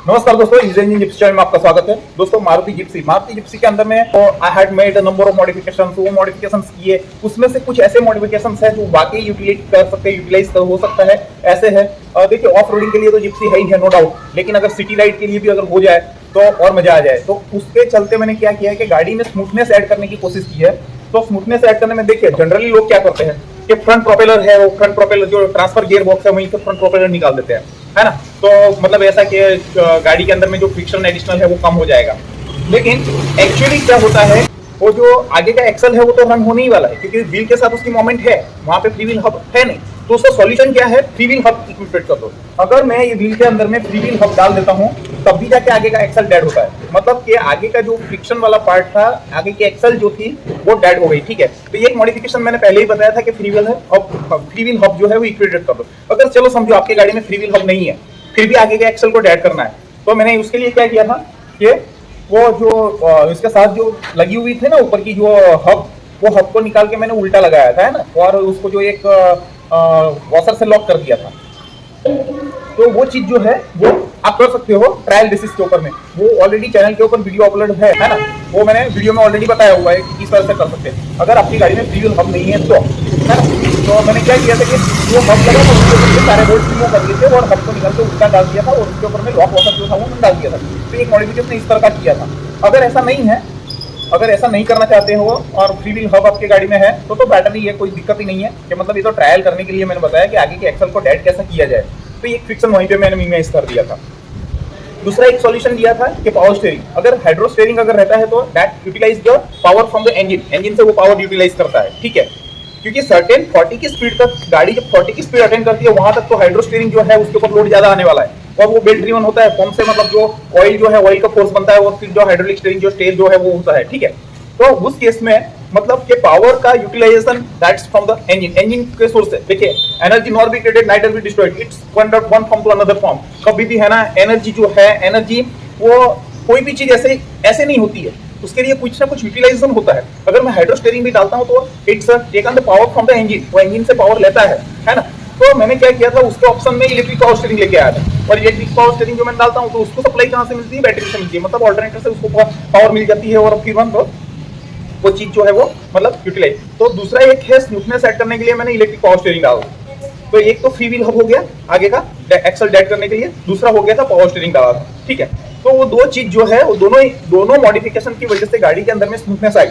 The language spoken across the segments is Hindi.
नमस्कार दोस्तों, इंजीनियरिंग जिप्सी चैनल में आपका स्वागत है। दोस्तों, मारुति जिप्सी के अंदर में I had made a number of modifications. वो मॉडिफिकेशंस किए, उसमें से कुछ ऐसे मॉडिफिकेशंस है जो वाकई यूटिलाइज हो सकता है। ऐसे है, देखिए, ऑफ रोडिंग के लिए तो जिप्सी है ही है, नो डाउट, लेकिन अगर सिटी राइड के लिए भी अगर हो जाए तो और मजा आ जाए। तो उसके चलते मैंने क्या किया है कि गाड़ी में स्मूथनेस ऐड करने की कोशिश की है। तो स्मूथनेस ऐड करने में देखिए, जनरली लोग क्या करते हैं कि फ्रंट प्रोपेलर है, वो फ्रंट प्रोपेलर जो ट्रांसफर गियर बॉक्स है वहीं से फ्रंट प्रोपेलर निकाल देते हैं, है ना। तो मतलब ऐसा कि गाड़ी के अंदर में जो फ्रिक्शन एडिशनल है वो कम हो जाएगा। लेकिन एक्चुअली क्या होता है, वो जो आगे का एक्सल है वो तो रन होने ही वाला है, क्योंकि व्हील के साथ उसकी मोमेंट है, वहां पे फ्री व्हील हब है नहीं। तो उसका सॉल्यूशन क्या है, फ्री व्हील हब इक्विपेट कर दो। अगर मैं ये व्हील के अंदर में फ्री व्हील हब डाल देता हूँ तब भी जाके आगे का एक्सल डेड होता है। मतलब कि आगे का जो फ्रिक्शन वाला पार्ट था, आगे की एक्सल जो थी वो डेड हो गई। ठीक है, तो ये एक मॉडिफिकेशन मैंने पहले ही बताया था कि फ्री व्हील हब जो है वो इक्विपेट कर दो। अगर चलो समझो आपकी गाड़ी में फ्री व्हील हब नहीं है, फिर भी आगे के एक्सल को डेड करना है, तो मैंने उसके लिए क्या किया था कि वो जो इसके साथ जो लगी हुई थी ना ऊपर की जो हब, वो हब को निकाल के मैंने उल्टा लगाया था, है ना, और उसको जो एक वॉशर से लॉक कर दिया था। तो वो चीज जो है वो आप कर सकते हो ट्रायल बेसिस के ऊपर में। वो ऑलरेडी चैनल के ऊपर वीडियो अपलोड है ना, वो मैंने वीडियो में ऑलरेडी बताया हुआ है कि किस तरह से कर सकते हैं अगर आपकी गाड़ी में फ्री व्हील हब नहीं है तो, है ना। तो मैंने क्या किया था कि वो हब लगा था उसके ऊपर सारे बोल्ट रिमूव कर दिए थे और हब को निकाल के उसका डाल दिया था और उसके ऊपर में लॉक वॉशर जो था वो डाल दिया था। तो एक मॉडिफिकेशन इस तरह का किया था। अगर ऐसा नहीं है, अगर ऐसा नहीं करना चाहते हो और फ्री व्हील हब आपकी गाड़ी में है तो बैटरी है, कोई दिक्कत ही नहीं है। कि मतलब ये तो ट्रायल करने के लिए मैंने बताया कि आगे के एक्सल को डेड कैसा किया जाए। तो एक फ्रिक्शन वहीं पे मैंने मिनिमाइज कर दिया था। दूसरा एक सॉल्यूशन दिया था कि पावर स्टीयरिंग, अगर हाइड्रो स्टीयरिंग अगर रहता है तो that utilise the power from the engine से वो पावर यूटिलाइज करता है। ठीक है, क्योंकि सर्टेन 40 की स्पीड तक गाड़ी जब 40 की स्पीड अटेंड करती है वहां तक तो हाइड्रो स्टीयरिंग जो है उसके ऊपर लोड ज्यादा आने वाला है और वो बेल्ट ड्रिवन होता है पंप से, मतलब जो ऑयल जो है ऑयल का फोर्स बनता है और फिर जो हाइड्रोलिक स्टीयरिंग जो स्टेज जो है वो होता है। ठीक है, तो उस केस में मतलब कि पावर का utilisation that's from the engine के सोर्स से। देखिए, energy not be created neither be destroyed, it's one form to another form. कभी भी है ना, एनर्जी जो है, एनर्जी वो कोई भी चीज ऐसे नहीं होती है, उसके लिए कुछ ना कुछ यूटिलाइजेशन होता है। अगर मैं हाइड्रो स्टीयरिंग भी डालता हूं तो it's taken the power from the engine, वो इंजन से पावर लेता है ना। तो मैंने क्या किया था, उसके ऑप्शन में इलेक्ट्रिक पावर स्टीयरिंग लेके आया था। और इलेक्ट्रिक पावर स्टीयरिंग जो मैं डालता हूं तो उसको सप्लाई कहां से मिलती है, बैटरी से मिलती है। मतलब ऑल्टरनेटर से उसको पावर मिल जाती है और फिर वो चीज जो है वो मतलब यूटिलाइज। तो दूसरा एक है स्मूथनेस सेट करने के लिए मैंने इलेक्ट्रिक पावर स्टीयरिंग डाला। तो एक तो फ्री व्हील हब हो गया आगे का एक्सल डेड करने के लिए, दूसरा हो गया था पावर स्टीयरिंग डाला था। ठीक है, तो वो दो चीज जो है वो दोनों मॉडिफिकेशन की वजह से गाड़ी के अंदर में स्मूथनेस आई।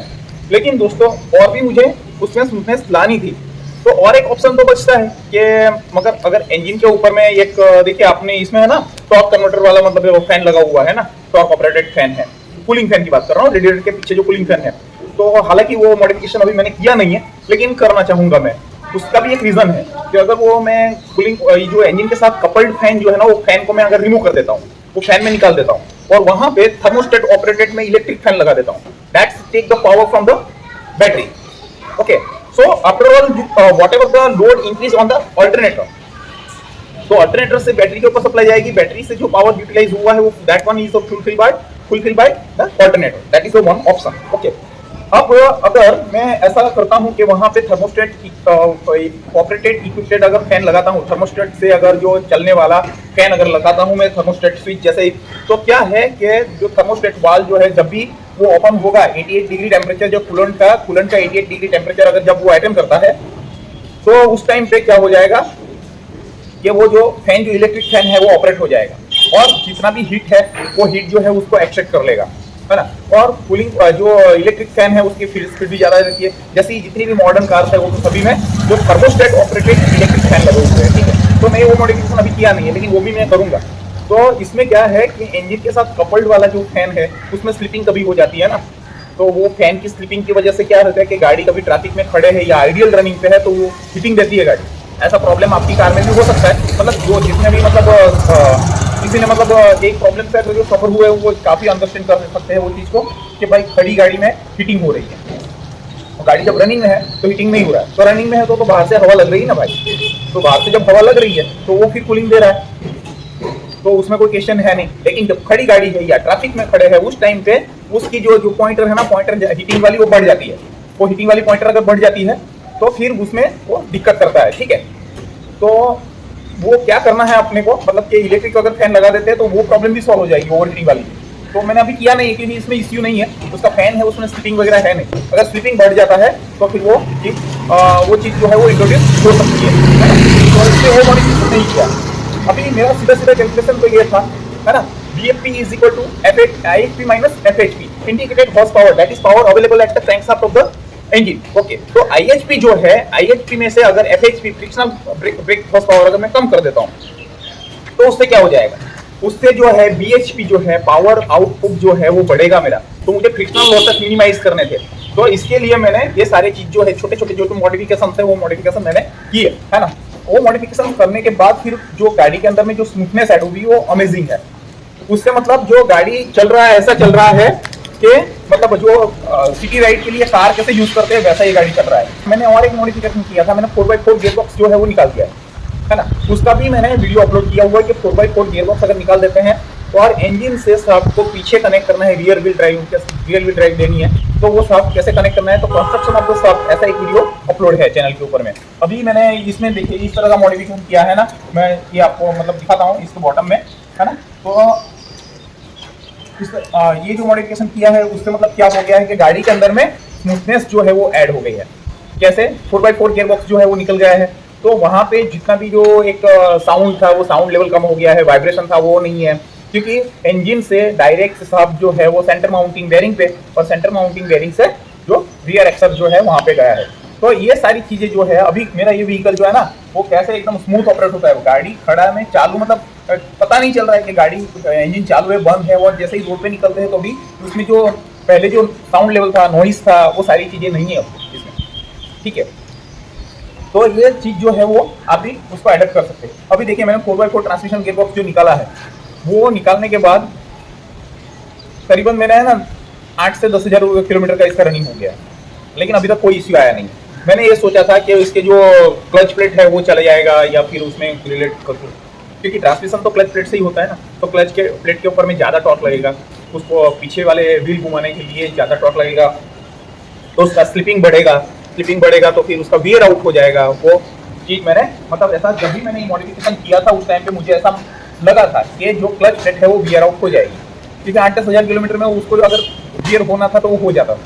लेकिन दोस्तों और भी मुझे उसमें स्मूथनेस लानी थी, तो और एक ऑप्शन तो बचता है कि मगर अगर इंजन के ऊपर में एक देखिए आपने इसमें है ना टॉर्क कन्वर्टर वाला, मतलब वो फैन लगा हुआ है ना, टॉर्क ऑपरेटेड फैन है, कूलिंग फैन की बात कर रहा हूँ, रेडिएटर के पीछे जो कूलिंग फैन है। तो हालांकि वो मॉडिफिकेशन अभी मैंने किया नहीं है लेकिन करना चाहूंगा मैं। उसका भी एक रीजन है कि अगर वो मैं कूलिंग जो इंजन के साथ कपल्ड फैन जो है ना, वो फैन को मैं अगर रिमूव कर देता हूँ, वो फैन में निकाल देता हूँ और वहां पे थर्मोस्टेट ऑपरेटेड में इलेक्ट्रिक फैन लगा देता हूँ, that's take the power from the battery. Okay, so after all whatever the load increase on the alternator, तो अल्टरनेटर से बैटरी के ऊपर सप्लाई जाएगी, बैटरी से जो पावर यूटिलाइज हुआ है वो that one is fulfil by the alternator, that is the one option. Okay, अब अगर मैं ऐसा करता हूं कि वहां पे थर्मोस्टेट ऑपरेटेड इक्विपेड अगर फैन लगाता हूं, थर्मोस्टेट से अगर जो चलने वाला फैन अगर लगाता हूं मैं, थर्मोस्टेट स्विच जैसे ही, तो क्या है कि जो थर्मोस्टेट वाल्व जो है जब भी वो ओपन होगा 88 डिग्री टेम्परेचर, जो कूलेंट का 88 डिग्री टेम्परेचर अगर जब वो अटेम्प्ट करता है तो उस टाइम पे क्या हो जाएगा कि वो जो फैन जो इलेक्ट्रिक फैन है वो ऑपरेट हो जाएगा और जितना भी हीट है वो हीट जो है उसको एक्सट्रैक्ट कर लेगा, है ना। और कूलिंग जो इलेक्ट्रिक फैन है उसकी स्पीड भी ज्यादा रहती है। जैसे जितनी भी मॉडर्न कार्स है वो तो सभी में जो थर्मोस्टेट ऑपरेटेड इलेक्ट्रिक फैन लगे हुए हैं। ठीक है, तो मैं वो मॉडिफिकेशन अभी किया नहीं है लेकिन वो भी मैं करूंगा। तो इसमें क्या है कि इंजन के साथ कपल्ड वाला जो फैन है उसमें स्लिपिंग कभी हो जाती है ना, तो वो फैन की स्लिपिंग की वजह से क्या रहता है कि गाड़ी कभी ट्रैफिक में खड़े है या आइडियल रनिंग पे है तो वो हीटिंग देती है गाड़ी। ऐसा प्रॉब्लम आपकी कार में भी हो सकता है। मतलब जो जितने भी मतलब किसी ने मतलब एक प्रॉब्लम से जो सफर हुए वो काफी अंडरस्टैंड कर सकते हैं वो चीज को कि भाई खड़ी गाड़ी में हीटिंग हो रही है, गाड़ी जब रनिंग में है तो हीटिंग नहीं हो रहा है, तो रनिंग में है तो बाहर से हवा लग रही है ना भाई, तो बाहर से जब हवा लग रही है तो वो फिर कूलिंग दे रहा है, तो उसमें कोई क्वेश्चन है नहीं। लेकिन जब खड़ी गाड़ी है या ट्रैफिक में खड़े है उस टाइम पे उसकी जो पॉइंटर है ना, पॉइंटर हीटिंग वाली वो बढ़ जाती है। वो हीटिंग वाली पॉइंटर अगर बढ़ जाती है तो फिर उसमें वो दिक्कत करता है। ठीक है, तो वो क्या करना है अपने को, मतलब कि इलेक्ट्रिक अगर फैन लगा देते हैं तो वो प्रॉब्लम भी सॉल्व हो जाएगी ओवर हीटिंग वाली। तो मैंने अभी किया नहीं है क्योंकि इसमें इश्यू नहीं है, उसका फैन है उसमें स्लीपिंग वगैरह है नहीं। अगर स्लीपिंग बढ़ जाता है तो फिर वो चीज़ जो है वो इंट्रोड्यूस हो सकती है ना। तो इसलिए वो मॉडिफिकेशन नहीं किया। अभी मेरा सीधा सीधा कैलकुलेशन तो ये था, है ना, BFP is equal to IHP minus FHP, indicated horse power, that is power available at the crankshaft of the engine. Okay, तो IHP जो है, IHP में से अगर FHP frictional brake horse power अगर मैं कम कर देता हूँ तो उससे क्या हो जाएगा, उससे जो है BHP जो है पावर आउटपुट जो है वो बढ़ेगा मेरा। तो मुझे फ्रिक्शनल लॉसेस मिनिमाइज करने थे, तो इसके लिए मैंने ये सारे चीज जो है छोटे छोटे जो मॉडिफिकेशन थे वो मॉडिफिकेशन मैंने किए, है ना। वो मॉडिफिकेशन करने के बाद फिर जो गाड़ी के अंदर में जो स्मूथनेस ऐड होगी वो अमेजिंग है। उससे मतलब जो गाड़ी चल रहा है ऐसा चल रहा है कि मतलब जो सिटी राइड के लिए कार कैसे यूज करते हैं वैसा ये गाड़ी चल रहा है। मैंने और एक मॉडिफिकेशन किया था, मैंने 4x4 गियरबॉक्स जो है वो निकाल दिया है ना। उसका भी मैंने वीडियो अपलोड किया हुआ है कि 4x4 गियरबॉक्स अगर निकाल देते हैं तो और इंजन से शाफ्ट को पीछे कनेक्ट करना है, रियर व्हील ड्राइव देनी है तो वो शाफ्ट कैसे कनेक्ट करना है, तो कंस्ट्रक्शन ऑफ द शाफ्ट ऐसा एक वीडियो अपलोड है चैनल के ऊपर में। अभी मैंने इसमें देखिए इस तरह का मॉडिफिकेशन किया है ना, मैं ये आपको मतलब दिखाता हूँ इसके बॉटम में, है ना। तो ये जो मॉडिफिकेशन किया है उससे मतलब क्या हो गया है कि गाड़ी के अंदर में स्मूथनेस जो है वो ऐड हो गई है। कैसे, 4x4 गियरबॉक्स जो है वो निकल गया है, तो वहाँ पे जितना भी जो एक साउंड था वो साउंड लेवल कम हो गया है, वाइब्रेशन था वो नहीं है, क्योंकि इंजन से डायरेक्ट शाफ्ट जो है वो सेंटर माउंटिंग बेरिंग पे और सेंटर माउंटिंग बेरिंग से जो रियर एक्सल जो है वहाँ पे गया है। तो ये सारी चीजें जो है अभी मेरा ये व्हीकल जो है ना वो कैसे एकदम स्मूथ ऑपरेट होता है। गाड़ी खड़ा में चालू मतलब पता नहीं चल रहा है कि गाड़ी इंजन चालू है बंद है, और जैसे ही रोड पे निकलते हैं तो भी उसमें जो पहले जो साउंड लेवल था, नॉइस था, वो सारी चीजें नहीं है इसमें, ठीक है। तो ये चीज जो है वो आप भी उसको एडेप्ट कर सकते हैं। अभी देखिए मैंने 4x4 ट्रांसमिशन गियरबॉक्स जो निकाला है वो निकालने के बाद करीबन मैंने है ना 8 से 10,000 किलोमीटर का इसका रनिंग हो गया, लेकिन अभी तक कोई इश्यू आया नहीं। मैंने ये सोचा था कि इसके जो क्लच प्लेट है वो चला जाएगा या फिर उसमें रिलेट कर, क्योंकि ट्रांसमिशन तो क्लच प्लेट से ही होता है ना, तो क्लच के प्लेट के ऊपर में ज़्यादा टॉर्क लगेगा, उसको पीछे वाले व्हील घुमाने के लिए ज़्यादा टॉर्क लगेगा, तो उसका स्लिपिंग बढ़ेगा तो फिर उसका वियर आउट हो जाएगा। वो चीज़ मैंने मतलब ऐसा जब भी मैंने ये मॉडिफिकेशन किया था उस टाइम पे मुझे ऐसा लगा था कि जो क्लच प्लेट है वो वियर आउट हो जाएगी, क्योंकि 8-10,000 किलोमीटर में उसको अगर वियर होना था तो वो हो जाता था,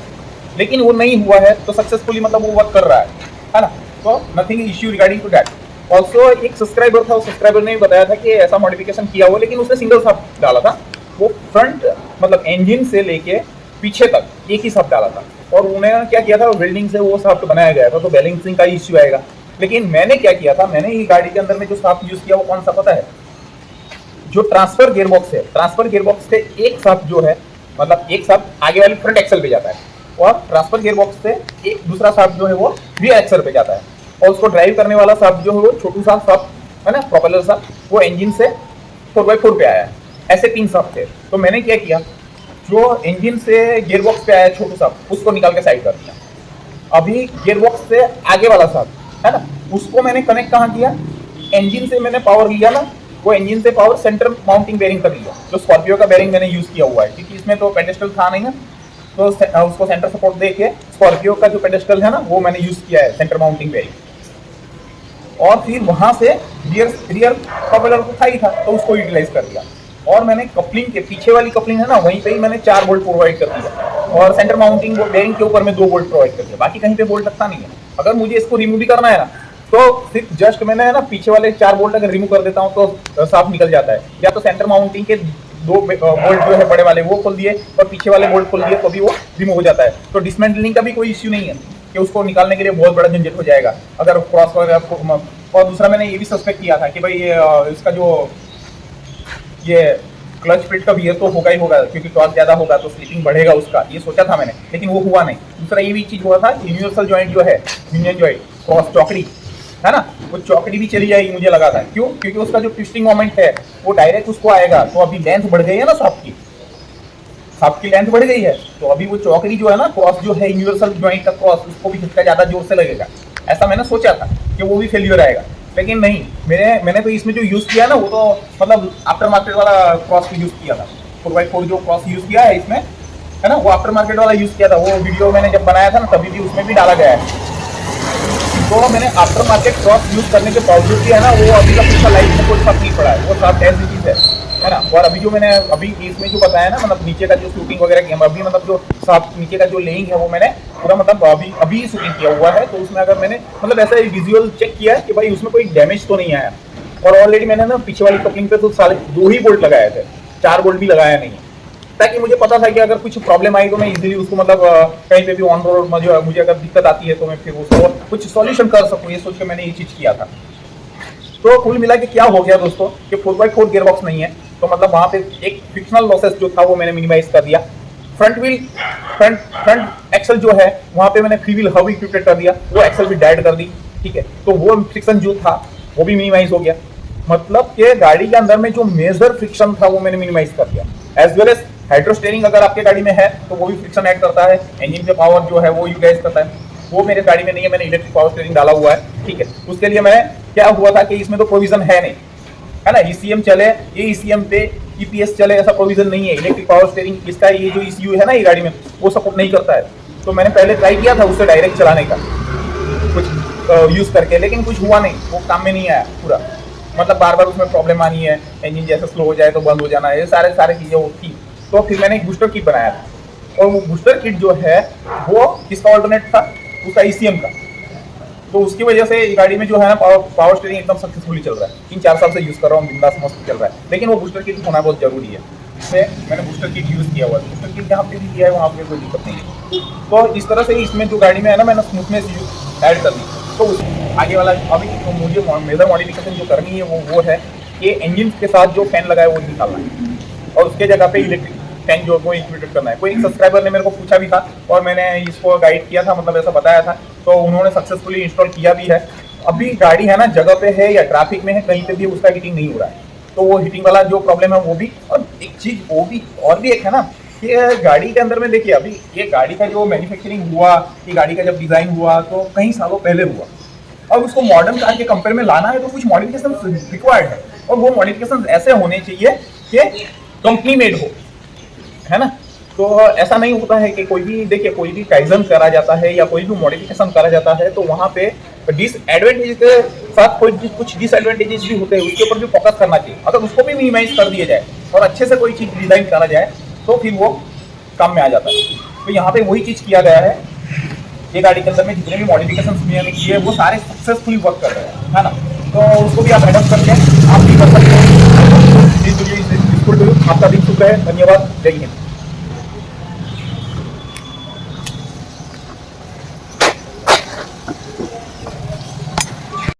लेकिन वो नहीं हुआ है। तो सक्सेसफुली मतलब वो वर्क कर रहा है ना। तो nothing issue regarding to that. Also एक सब्सक्राइबर था, उस सब्सक्राइबर ने बताया था कि ऐसा मॉडिफिकेशन किया हुआ, लेकिन उसने सिंगल शाफ्ट डाला था। वो फ्रंट मतलब इंजन से लेके पीछे तक एक ही शाफ्ट डाला था, और उन्होंने क्या किया था वेल्डिंग से वो शाफ्ट बनाया गया था, तो बैलेंसिंग का इश्यू आएगा। लेकिन मैंने क्या किया था, मैंने ये गाड़ी के अंदर में जो शाफ्ट यूज किया वो कौन सा पता है, जो ट्रांसफर गियरबॉक्स है, ट्रांसफर गियरबॉक्स से एक शाफ्ट जो है मतलब एक शाफ्ट आगे वाली फ्रंट एक्सल पे जाता है, और ट्रांसफर गियरबॉक्स से एक दूसरा शाफ्ट जो है वो रियर एक्सल पे जाता है, और उसको ड्राइव करने वाला शाफ्ट जो है वो छोटू सा शाफ्ट है ना, प्रोपेलर शाफ्ट, वो इंजन से 4x4 पे आया है। ऐसे 3 शाफ्ट थे। तो मैंने क्या किया, जो इंजन से गियरबॉक्स पे आया छोटू शाफ्ट उसको निकाल के साइड कर दिया। अभी गियरबॉक्स से आगे वाला शाफ्ट है ना, उसको मैंने कनेक्ट कहाँ किया, इंजन से मैंने पावर लिया ना, वो इंजन से पावर सेंटर माउंटिंग बेरिंग कर लिया, जो स्कॉर्पियो का बेरिंग मैंने यूज किया हुआ है, क्योंकि इसमें तो पेडेस्टल था नहीं ना, तो उसको सेंटर सपोर्ट दे के स्कॉर्पियो का जो पेडेस्टल है ना वो मैंने यूज किया है सेंटर माउंटिंग बेरिंग, और फिर वहां से रियर प्रोपेलर को खाई था तो उसको यूटिलाइज कर दिया, और मैंने कपलिंग के पीछे वाली कपलिंग है ना वहीं पे ही मैंने 4 बोल्ट प्रोवाइड कर दिया, और सेंटर माउंटिंग बेरिंग के ऊपर में 2 बोल्ट प्रोवाइड कर दिया, बाकी कहीं पे बोल्ट लगता नहीं है। अगर मुझे इसको रिमूव भी करना है ना तो सिर्फ जस्ट मैंने है ना पीछे वाले 4 बोल्ट अगर रिमूव कर देता हूँ तो साफ निकल जाता है, या तो सेंटर माउंटिंग के 2 बोल्ट जो है बड़े वाले वो खोल दिए और पीछे वाले बोल्ट खोल दिए तो भी वो रिमूव हो जाता है। तो डिसमेंटलिंग का भी कोई इश्यू नहीं है कि उसको निकालने के लिए बहुत बड़ा झंझट हो जाएगा अगर क्रॉस वगैरह। और दूसरा मैंने ये भी सस्पेक्ट किया था कि भाई इसका जो ये क्लच प्लेट का वियर तो होगा ही होगा, क्योंकि टॉर्क ज़्यादा होगा तो स्लिपिंग बढ़ेगा उसका, ये सोचा था मैंने, लेकिन वो हुआ नहीं। दूसरा ये भी चीज़ हुआ था, यूनिवर्सल जॉइंट जो है, यूनियन जॉइंट क्रॉस चौकड़ी है ना, वो चौकड़ी भी चली जाएगी मुझे लगा था। क्यों? क्योंकि उसका जो ट्विस्टिंग मोमेंट है वो डायरेक्ट उसको आएगा, तो अभी लेंथ बढ़ गई है ना शाफ्ट की लेंथ बढ़ गई है, तो अभी वो चौकड़ी जो है ना क्रॉस जो है यूनिवर्सल जॉइंट का क्रॉस, उसको भी झटका ज़्यादा जोर से लगेगा। ऐसा मैंने सोचा था कि वो भी फेलियर आएगा, लेकिन नहीं, मैंने तो इसमें जो यूज़ किया ना वो तो मतलब आफ्टर मार्केट वाला क्रॉस यूज़ किया था। 4x4 जो क्रॉस यूज़ किया है इसमें है ना वो आफ्टर मार्केट वाला यूज़ किया था। वो वीडियो मैंने जब बनाया था ना तभी भी उसमें भी डाला गया है। तो मैंने आफ्टर मार्केट क्रॉस यूज करने के बावजूद भी है ना, वो अभी तक उसका लाइफ में कोई फर्क नहीं पड़ा है, वो साफ ऐसी चीज है ना। और अभी जो मैंने अभी इसमें जो बताया ना, मतलब नीचे का जो शूटिंग वगैरह किया अभी, मतलब जो साफ नीचे का जो लेइंग है वो मैंने पूरा मतलब अभी शूटिंग किया हुआ है। तो उसमें अगर मैंने मतलब ऐसा विजुअल चेक किया है कि भाई उसमें कोई डैमेज तो नहीं आया। और ऑलरेडी मैंने ना पीछे वाली कपलिंग पे तो सारे 2 ही बोल्ट लगाए थे, 4 बोल्ट भी लगाया नहीं, ताकि मुझे पता था कि अगर कुछ प्रॉब्लम आई तो मैं इजीली उसको मतलब कहीं पे भी ऑन रोड मुझे अगर दिक्कत आती है तो मैं फिर उसको कुछ सॉल्यूशन कर सकूं, ये सोच के मैंने ये चीज किया था। तो कुल मिला के क्या हो गया दोस्तों कि 4x4 गियरबॉक्स नहीं है, तो मतलब वहां पे एक फ्रिक्शनल लॉसेस जो था वो मैंने मिनिमाइज कर दिया। फ्रंट एक्सल जो है वहां पे मैंने फ्री व्हील हब इक्विप्ड कर दिया, वो एक्सल भी डेड कर दी, ठीक है। तो वो फ्रिक्शन जो था वो भी मिनिमाइज हो गया, मतलब कि गाड़ी के अंदर में जो मेजर फ्रिक्शन था वो मैंने मिनिमाइज कर दिया। As well as hydro steering अगर आपके गाड़ी में है तो वो भी फ्रिक्शन ऐड करता है, इंजन के पावर जो है वो यूटिलाइज करता है, वो मेरे गाड़ी में नहीं है, मैंने इलेक्ट्रिक पावर स्टीयरिंग डाला हुआ है, ठीक है। उसके लिए मैंने क्या हुआ था कि इसमें तो प्रोविजन है नहीं, है ना, ईसीएम चले, ये ईसीएम पे ईपीएस चले, ऐसा प्रोविजन नहीं है। इलेक्ट्रिक पावर स्टीयरिंग इसका ये जो ईसीयू है ना ये गाड़ी में, वो सपोर्ट नहीं करता है। तो मैंने पहले ट्राई किया था उससे डायरेक्ट चलाने का कुछ यूज करके, लेकिन कुछ हुआ नहीं, वो काम में नहीं आया पूरा, मतलब बार बार उसमें प्रॉब्लम आनी है, इंजन जैसे स्लो हो जाए तो बंद हो जाना है, ये सारे चीजें वो थी। तो फिर मैंने एक बूस्टर किट बनाया था, और वो बूस्टर किट जो है वो किसका ऑल्टरनेट था, उसका ईसीएम का। तो उसकी वजह से गाड़ी में जो है ना पावर स्टीयरिंग एकदम सक्सेसफुली चल रहा है, 3-4 साल से यूज कर रहा हूँ, बिंदास मस्त चल रहा है। लेकिन वो बूस्टर किट होना बहुत जरूरी है, इसमें मैंने बूस्टर किट यूज किया हुआ है, बूस्टर किट जहाँ पे भी किया है वहाँ पे कोई दिक्कत नहीं है। तो इस तरह से इसमें जो गाड़ी में है ना मैंने स्मूथनेस ऐड कर दी। तो आगे वाला अभी तो मुझे मेजर मॉडिफिकेशन जो करनी है वो है कि इंजन के साथ जो फैन लगाया वो निकालना है, और उसके जगह पे इलेक्ट्रिक फैन जो वो इंक्लूडेड करना है। कोई एक सब्सक्राइबर ने मेरे को पूछा भी था और मैंने इसको गाइड किया था, मतलब ऐसा बताया था, तो उन्होंने सक्सेसफुली इंस्टॉल किया भी है। अभी गाड़ी है ना जगह पे है या ट्रैफिक में है, कहीं पे भी उसका हीटिंग नहीं हो रहा है, तो वो हीटिंग वाला जो प्रॉब्लम है वो भी। और एक चीज वो भी और भी एक है ना कि गाड़ी के अंदर में देखिए, अभी ये गाड़ी का जो मैन्युफैक्चरिंग हुआ, ये गाड़ी का जब डिजाइन हुआ तो कई सालों पहले हुआ, और उसको मॉडर्न कार के कंपेयर में लाना है तो कुछ मॉडिफिकेशन रिक्वायर्ड है, और वो मॉडिफिकेशन ऐसे होने चाहिए कि कंपनी मेड हो, है ना। तो ऐसा नहीं होता है कि कोई भी देखिए कोई भी काइजन करा जाता है या कोई भी मॉडिफिकेशन करा जाता है तो वहाँ पे डिसएडवांटेज के साथ कोई कुछ डिसएडवांटेजेस भी होते हैं, उसके ऊपर भी फोकस करना चाहिए। अगर उसको भी मिनिमाइज कर दिया जाए और अच्छे से कोई चीज़ डिजाइन करा जाए तो फिर वो काम में आ जाता है। तो यहाँ पे वही चीज़ किया गया है, ये गाड़ी के अंदर में जितने भी मॉडिफिकेशन मैंने किए वो सारे सक्सेसफुली वर्क कर रहे हैं, है ना। तो उसको भी आप एडप्ट करके आप भी कर सकते हैं। आपका दिन शुभ रहे, धन्यवाद, जय हिंद।